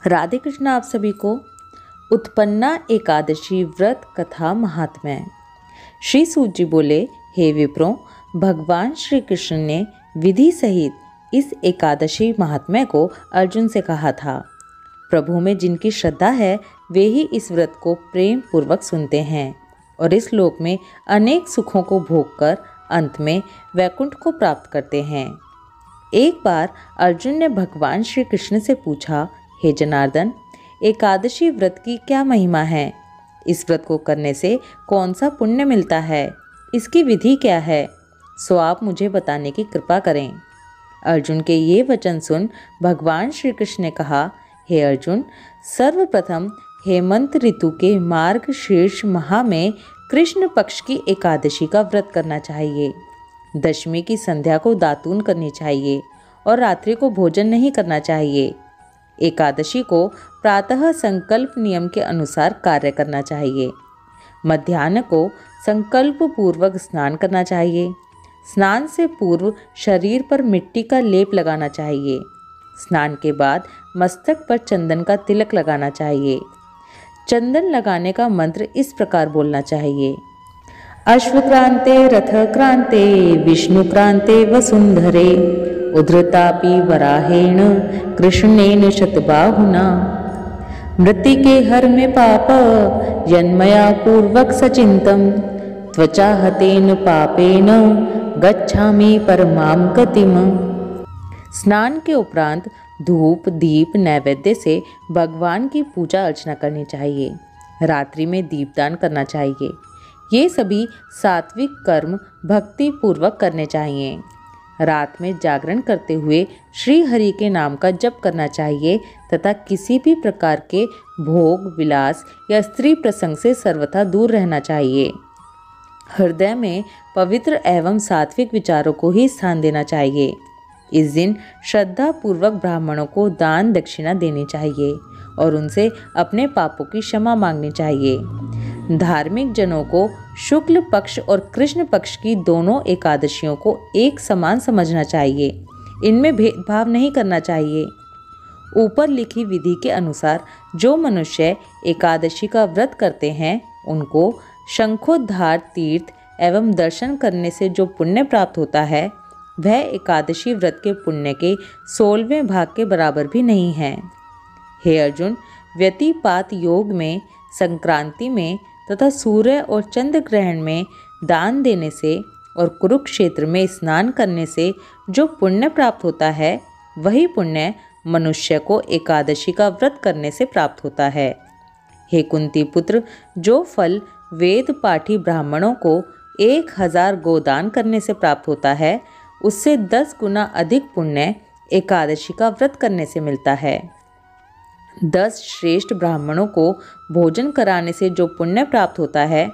राधे कृष्ण आप सभी को। उत्पन्ना एकादशी व्रत कथा महात्म्य। श्री सूत जी बोले, हे विप्रों, भगवान श्री कृष्ण ने विधि सहित इस एकादशी महात्म्य को अर्जुन से कहा था। प्रभु में जिनकी श्रद्धा है वे ही इस व्रत को प्रेम पूर्वक सुनते हैं और इस लोक में अनेक सुखों को भोगकर अंत में वैकुंठ को प्राप्त करते हैं। एक बार अर्जुन ने भगवान श्री कृष्ण से पूछा, हे जनार्दन, एकादशी व्रत की क्या महिमा है? इस व्रत को करने से कौन सा पुण्य मिलता है? इसकी विधि क्या है? सो आप मुझे बताने की कृपा करें। अर्जुन के ये वचन सुन भगवान श्री कृष्ण ने कहा, हे अर्जुन, सर्वप्रथम हेमंत ऋतु के मार्ग शीर्ष माह में कृष्ण पक्ष की एकादशी का व्रत करना चाहिए। दशमी की संध्या को दातून करनी चाहिए और रात्रि को भोजन नहीं करना चाहिए। एकादशी को प्रातः संकल्प नियम के अनुसार कार्य करना चाहिए। मध्याह्न को संकल्प पूर्वक स्नान करना चाहिए। स्नान से पूर्व शरीर पर मिट्टी का लेप लगाना चाहिए। स्नान के बाद मस्तक पर चंदन का तिलक लगाना चाहिए। चंदन लगाने का मंत्र इस प्रकार बोलना चाहिए, अश्वक्रांते रथक्रांते विष्णुक्रांते वसुंधरे उद्धृतापि वराहेण कृष्णेन शतबाहुना मृत्तिके हर में पाप यन्मया पूर्वक सचिंतम त्वचा हतेन पापेन गच्छामि परमाम गतिम। स्नान के उपरांत धूप दीप नैवेद्य से भगवान की पूजा अर्चना करनी चाहिए। रात्रि में दीपदान करना चाहिए। ये सभी सात्विक कर्म भक्ति पूर्वक करने चाहिए। रात में जागरण करते हुए श्री हरि के नाम का जप करना चाहिए तथा किसी भी प्रकार के भोग विलास या स्त्री प्रसंग से सर्वथा दूर रहना चाहिए। हृदय में पवित्र एवं सात्विक विचारों को ही स्थान देना चाहिए। इस दिन श्रद्धा पूर्वक ब्राह्मणों को दान दक्षिणा देनी चाहिए और उनसे अपने पापों की क्षमा मांगनी चाहिए। धार्मिक जनों को शुक्ल पक्ष और कृष्ण पक्ष की दोनों एकादशियों को एक समान समझना चाहिए। इनमें भेदभाव नहीं करना चाहिए। ऊपर लिखी विधि के अनुसार जो मनुष्य एकादशी का व्रत करते हैं उनको शंखोद्धार तीर्थ एवं दर्शन करने से जो पुण्य प्राप्त होता है वह एकादशी व्रत के पुण्य के 16वें भाग के बराबर भी नहीं है। हे अर्जुन, व्यतिपात योग में, संक्रांति में तथा सूर्य और चंद्र ग्रहण में दान देने से और कुरुक्षेत्र में स्नान करने से जो पुण्य प्राप्त होता है वही पुण्य मनुष्य को एकादशी का व्रत करने से प्राप्त होता है। हे कुंती पुत्र, जो फल वेद पाठी ब्राह्मणों को 1000 गोदान करने से प्राप्त होता है उससे 10 गुना अधिक पुण्य एकादशी का व्रत करने से मिलता है। 10 श्रेष्ठ ब्राह्मणों को भोजन कराने से जो पुण्य प्राप्त होता है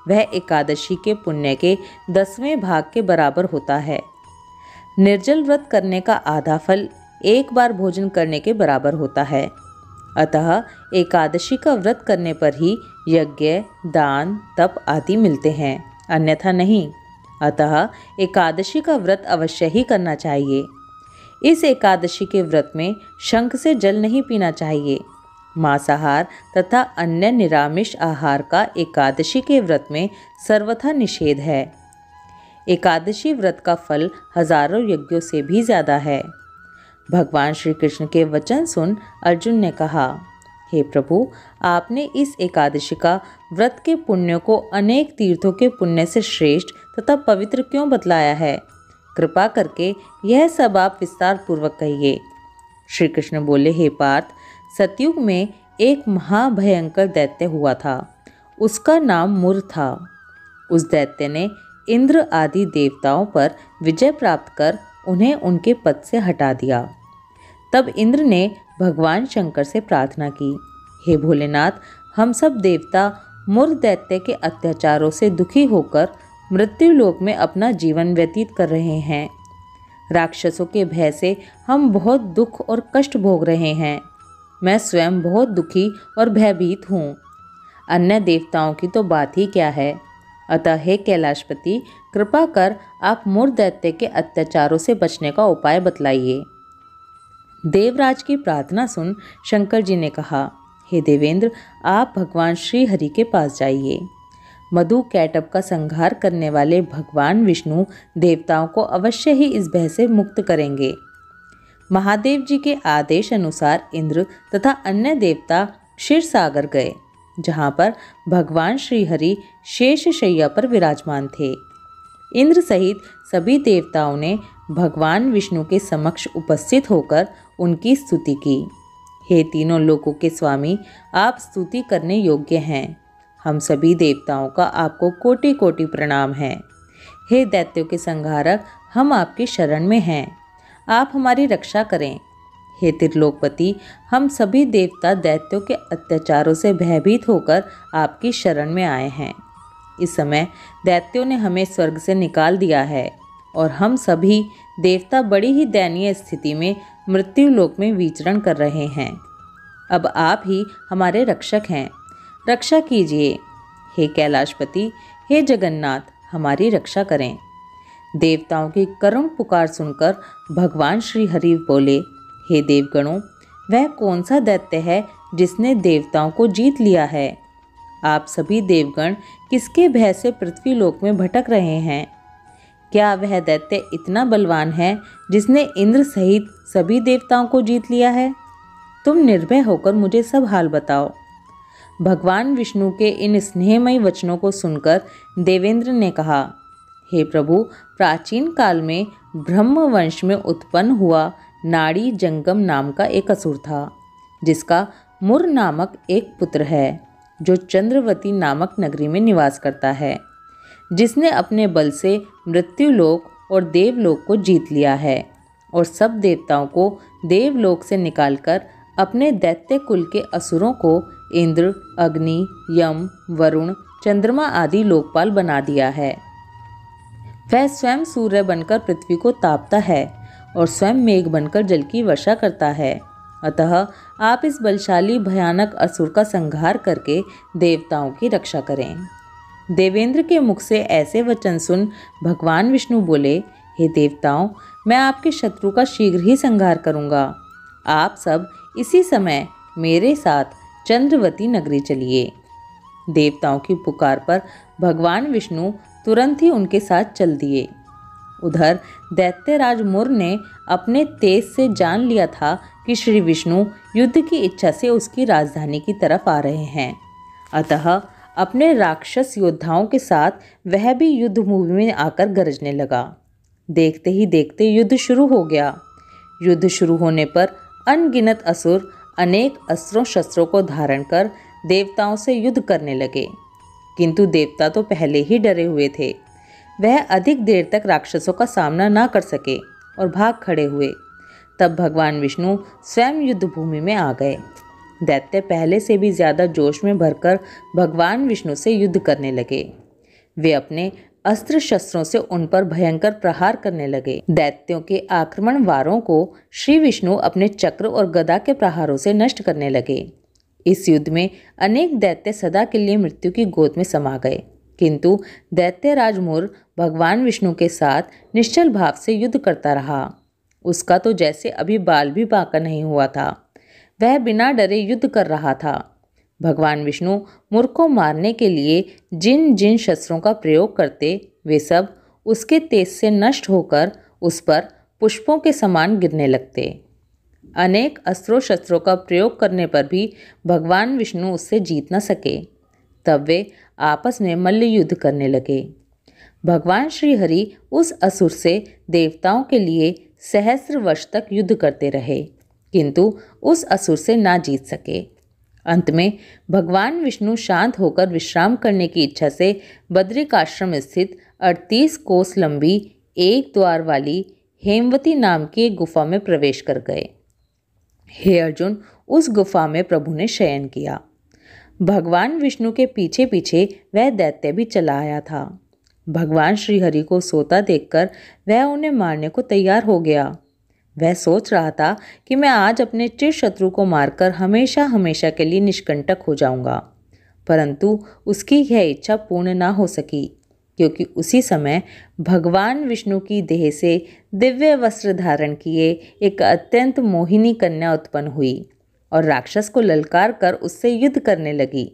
वह एकादशी के पुण्य के 10वें भाग के बराबर होता है। निर्जल व्रत करने का आधा फल एक बार भोजन करने के बराबर होता है। अतः एकादशी का व्रत करने पर ही यज्ञ, दान, तप आदि मिलते हैं, अन्यथा नहीं। अतः एकादशी का व्रत अवश्य ही करना चाहिए। इस एकादशी के व्रत में शंख से जल नहीं पीना चाहिए। मांसाहार तथा अन्य निरामिष आहार का एकादशी के व्रत में सर्वथा निषेध है। एकादशी व्रत का फल हजारों यज्ञों से भी ज्यादा है। भगवान श्री कृष्ण के वचन सुन अर्जुन ने कहा, हे प्रभु, आपने इस एकादशी का व्रत के पुण्य को अनेक तीर्थों के पुण्य से श्रेष्ठ तथा पवित्र क्यों बतलाया है? कृपा करके यह सब आप विस्तार पूर्वक कहिए। श्री कृष्ण बोले, हे पार्थ, सतयुग में एक महाभयंकर दैत्य हुआ था। उसका नाम मुर था। उस दैत्य ने इंद्र आदि देवताओं पर विजय प्राप्त कर उन्हें उनके पद से हटा दिया। तब इंद्र ने भगवान शंकर से प्रार्थना की, हे भोलेनाथ, हम सब देवता मुर दैत्य के अत्याचारों से दुखी होकर मृत्यु लोक में अपना जीवन व्यतीत कर रहे हैं। राक्षसों के भय से हम बहुत दुख और कष्ट भोग रहे हैं। मैं स्वयं बहुत दुखी और भयभीत हूँ। अन्य देवताओं की तो बात ही क्या है। अतः हे कैलाशपति, कृपा कर आप मुर दैत्य के अत्याचारों से बचने का उपाय बतलाइए। देवराज की प्रार्थना सुन शंकर जी ने कहा, हे देवेंद्र, आप भगवान श्री हरि के पास जाइए। मधु कैटभ का संहार करने वाले भगवान विष्णु देवताओं को अवश्य ही इस भय से मुक्त करेंगे। महादेव जी के आदेश अनुसार इंद्र तथा अन्य देवता क्षीर सागर गए, जहाँ पर भगवान श्री हरि शेष शैया पर विराजमान थे। इंद्र सहित सभी देवताओं ने भगवान विष्णु के समक्ष उपस्थित होकर उनकी स्तुति की। हे तीनों लोकों के स्वामी, आप स्तुति करने योग्य हैं। हम सभी देवताओं का आपको कोटि कोटि प्रणाम है। हे दैत्यों के संहारक, हम आपकी शरण में हैं, आप हमारी रक्षा करें। हे त्रिलोकपति, हम सभी देवता दैत्यों के अत्याचारों से भयभीत होकर आपकी शरण में आए हैं। इस समय दैत्यों ने हमें स्वर्ग से निकाल दिया है और हम सभी देवता बड़ी ही दयनीय स्थिति में मृत्यु लोक में विचरण कर रहे हैं। अब आप ही हमारे रक्षक हैं, रक्षा कीजिए। हे कैलाशपति, हे जगन्नाथ, हमारी रक्षा करें। देवताओं की करुण पुकार सुनकर भगवान श्री हरि बोले, हे देवगणों, वह कौन सा दैत्य है जिसने देवताओं को जीत लिया है? आप सभी देवगण किसके भय से पृथ्वी लोक में भटक रहे हैं? क्या वह दैत्य इतना बलवान है जिसने इंद्र सहित सभी देवताओं को जीत लिया है? तुम निर्भय होकर मुझे सब हाल बताओ। भगवान विष्णु के इन स्नेहमयी वचनों को सुनकर देवेंद्र ने कहा, हे प्रभु, प्राचीन काल में ब्रह्मवंश में उत्पन्न हुआ नाड़ी जंगम नाम का एक असुर था, जिसका मुर नामक एक पुत्र है, जो चंद्रवती नामक नगरी में निवास करता है, जिसने अपने बल से मृत्युलोक और देवलोक को जीत लिया है और सब देवताओं को देवलोक से निकालकर अपने दैत्य कुल के असुरों को इंद्र, अग्नि, यम, वरुण, चंद्रमा आदि लोकपाल बना दिया है। वह स्वयं सूर्य बनकर पृथ्वी को तापता है और स्वयं मेघ बनकर जल की वर्षा करता है। अतः आप इस बलशाली भयानक असुर का संहार करके देवताओं की रक्षा करें। देवेंद्र के मुख से ऐसे वचन सुन भगवान विष्णु बोले, हे देवताओं, मैं आपके शत्रु का शीघ्र ही संहार करूंगा। आप सब इसी समय मेरे साथ चंद्रवती नगरी चलिए। देवताओं की पुकार पर भगवान विष्णु तुरंत ही उनके साथ चल दिए। उधर दैत्यराज मुर ने अपने तेज से जान लिया था कि श्री विष्णु युद्ध की इच्छा से उसकी राजधानी की तरफ आ रहे हैं। अतः अपने राक्षस योद्धाओं के साथ वह भी युद्ध भूमि में आकर गरजने लगा। देखते ही देखते युद्ध शुरू हो गया। युद्ध शुरू होने पर अनगिनत असुर अनेक अस्त्रों शस्त्रों को धारण कर देवताओं से युद्ध करने लगे, किंतु देवता तो पहले ही डरे हुए थे। वह अधिक देर तक राक्षसों का सामना ना कर सके और भाग खड़े हुए। तब भगवान विष्णु स्वयं युद्ध भूमि में आ गए। दैत्य पहले से भी ज्यादा जोश में भरकर भगवान विष्णु से युद्ध करने लगे। वे अपने अस्त्र शस्त्रों से उन पर भयंकर प्रहार करने लगे। दैत्यों के आक्रमण वारों को श्री विष्णु अपने चक्र और गदा के प्रहारों से नष्ट करने लगे। इस युद्ध में अनेक दैत्य सदा के लिए मृत्यु की गोद में समा गए, किंतु दैत्यराज मुर भगवान विष्णु के साथ निश्चल भाव से युद्ध करता रहा। उसका तो जैसे अभी बाल भी बांका नहीं हुआ था। वह बिना डरे युद्ध कर रहा था। भगवान विष्णु मुर को मारने के लिए जिन जिन शस्त्रों का प्रयोग करते, वे सब उसके तेज से नष्ट होकर उस पर पुष्पों के समान गिरने लगते। अनेक अस्त्रों शस्त्रों का प्रयोग करने पर भी भगवान विष्णु उससे जीत न सके। तब वे आपस में मल्ल युद्ध करने लगे। भगवान श्री हरि उस असुर से देवताओं के लिए सहस्र वर्ष तक युद्ध करते रहे, किंतु उस असुर से ना जीत सके। अंत में भगवान विष्णु शांत होकर विश्राम करने की इच्छा से बद्रिकाश्रम स्थित 38 कोस लंबी एक द्वार वाली हेमवती नाम की एक गुफा में प्रवेश कर गए। हे अर्जुन, उस गुफा में प्रभु ने शयन किया। भगवान विष्णु के पीछे पीछे वह दैत्य भी चला आया था। भगवान श्री हरि को सोता देखकर वह उन्हें मारने को तैयार हो गया। वह सोच रहा था कि मैं आज अपने चिर शत्रु को मारकर हमेशा हमेशा के लिए निष्कंटक हो जाऊंगा, परंतु उसकी यह इच्छा पूर्ण ना हो सकी, क्योंकि उसी समय भगवान विष्णु की देह से दिव्य वस्त्र धारण किए एक अत्यंत मोहिनी कन्या उत्पन्न हुई और राक्षस को ललकार कर उससे युद्ध करने लगी।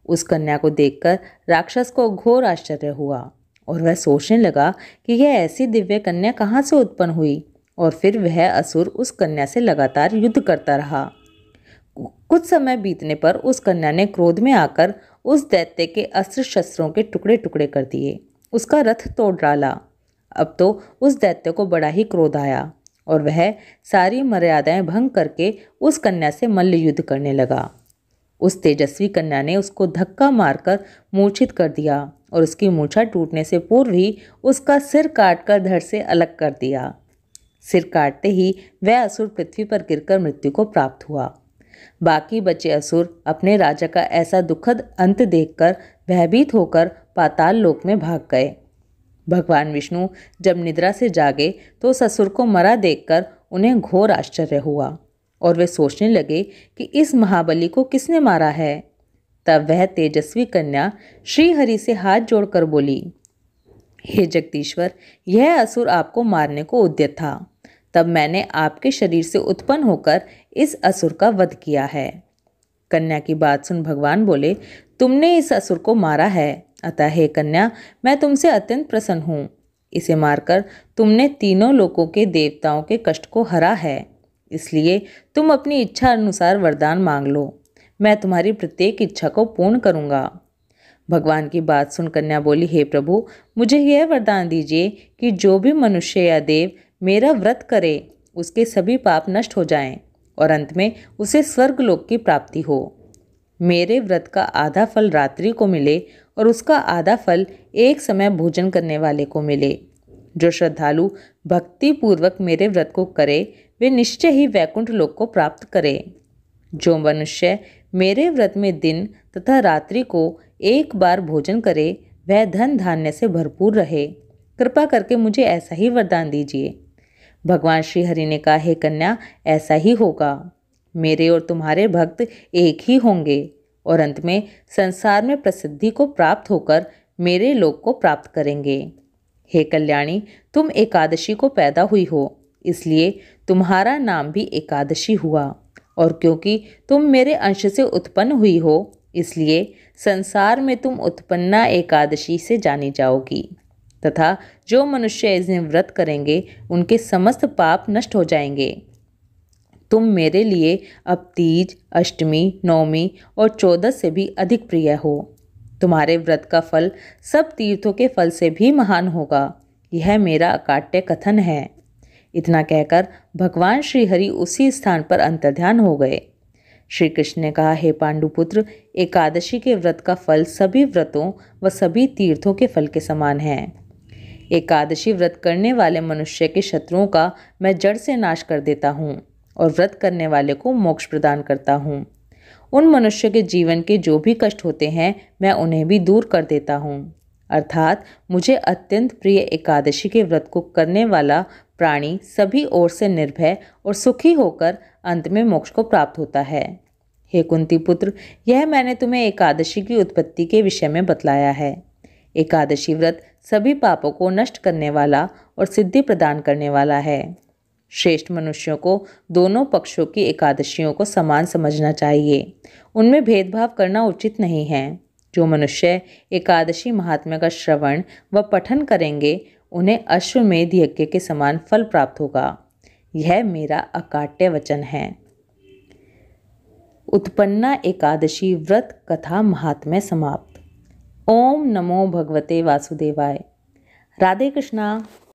उस कन्या को देखकर राक्षस को घोर आश्चर्य हुआ और वह सोचने लगा कि यह ऐसी दिव्य कन्या कहाँ से उत्पन्न हुई, और फिर वह असुर उस कन्या से लगातार युद्ध करता रहा। कुछ समय बीतने पर उस कन्या ने क्रोध में आकर उस दैत्य के अस्त्र शस्त्रों के टुकड़े टुकड़े कर दिए, उसका रथ तोड़ डाला। अब तो उस दैत्य को बड़ा ही क्रोध आया और वह सारी मर्यादाएं भंग करके उस कन्या से मल्ल युद्ध करने लगा। उस तेजस्वी कन्या ने उसको धक्का मारकर मूर्छित कर दिया और उसकी मूर्छा टूटने से पूर्व ही उसका सिर काटकर धड़ से अलग कर दिया। सिर काटते ही वह असुर पृथ्वी पर गिरकर मृत्यु को प्राप्त हुआ। बाकी बचे असुर अपने राजा का ऐसा दुखद अंत देखकर भयभीत होकर पाताल लोक में भाग गए। भगवान विष्णु जब निद्रा से जागे तो उस असुर को मरा देखकर उन्हें घोर आश्चर्य हुआ और वे सोचने लगे कि इस महाबली को किसने मारा है। तब वह तेजस्वी कन्या श्री हरि से हाथ जोड़कर बोली, हे जगदीश्वर, यह असुर आपको मारने को उद्यत था, तब मैंने आपके शरीर से उत्पन्न होकर इस असुर का वध किया है। कन्या की बात सुन भगवान बोले, तुमने इस असुर को मारा है, अतः हे कन्या, मैं तुमसे अत्यंत प्रसन्न हूँ। इसे मारकर तुमने तीनों लोकों के देवताओं के कष्ट को हरा है, इसलिए तुम अपनी इच्छा अनुसार वरदान मांग लो, मैं तुम्हारी प्रत्येक इच्छा को पूर्ण करूँगा। भगवान की बात सुन कन्या बोली, हे प्रभु, मुझे यह वरदान दीजिए कि जो भी मनुष्य या देव मेरा व्रत करे उसके सभी पाप नष्ट हो जाएं और अंत में उसे स्वर्गलोक की प्राप्ति हो। मेरे व्रत का आधा फल रात्रि को मिले और उसका आधा फल एक समय भोजन करने वाले को मिले। जो श्रद्धालु भक्ति पूर्वक मेरे व्रत को करे वे निश्चय ही वैकुंठ लोक को प्राप्त करे। जो मनुष्य मेरे व्रत में दिन तथा रात्रि को एक बार भोजन करे वह धन धान्य से भरपूर रहे। कृपा करके मुझे ऐसा ही वरदान दीजिए। भगवान श्री हरि ने कहा, हे कन्या, ऐसा ही होगा। मेरे और तुम्हारे भक्त एक ही होंगे और अंत में संसार में प्रसिद्धि को प्राप्त होकर मेरे लोक को प्राप्त करेंगे। हे कल्याणी, तुम एकादशी को पैदा हुई हो, इसलिए तुम्हारा नाम भी एकादशी हुआ, और क्योंकि तुम मेरे अंश से उत्पन्न हुई हो इसलिए संसार में तुम उत्पन्ना एकादशी से जानी जाओगी। तथा जो मनुष्य इस दिन व्रत करेंगे उनके समस्त पाप नष्ट हो जाएंगे। तुम मेरे लिए अब तीज, अष्टमी, नवमी और 14 से भी अधिक प्रिय हो। तुम्हारे व्रत का फल सब तीर्थों के फल से भी महान होगा, यह मेरा अकाट्य कथन है। इतना कहकर भगवान श्री हरि उसी स्थान पर अंतर्ध्यान हो गए। श्री कृष्ण ने कहा, हे पांडुपुत्र, एकादशी के व्रत का फल सभी व्रतों व सभी तीर्थों के फल के समान है। एकादशी व्रत करने वाले मनुष्य के शत्रुओं का मैं जड़ से नाश कर देता हूँ और व्रत करने वाले को मोक्ष प्रदान करता हूँ। उन मनुष्य के जीवन के जो भी कष्ट होते हैं मैं उन्हें भी दूर कर देता हूँ। अर्थात मुझे अत्यंत प्रिय एकादशी के व्रत को करने वाला प्राणी सभी ओर से निर्भय और सुखी होकर अंत में मोक्ष को प्राप्त होता है। हे कुंती पुत्र, यह मैंने तुम्हें एकादशी की उत्पत्ति के विषय में बतलाया है। एकादशी व्रत सभी पापों को नष्ट करने वाला और सिद्धि प्रदान करने वाला है। श्रेष्ठ मनुष्यों को दोनों पक्षों की एकादशियों को समान समझना चाहिए, उनमें भेदभाव करना उचित नहीं है। जो मनुष्य एकादशी महात्म्य का श्रवण व पठन करेंगे उन्हें अश्वमेध यज्ञ के समान फल प्राप्त होगा। यह मेरा अकाट्य वचन है। उत्पन्ना एकादशी व्रत कथा महात्म्य समाप्त। ओम नमो भगवते वासुदेवाय। राधे कृष्णा।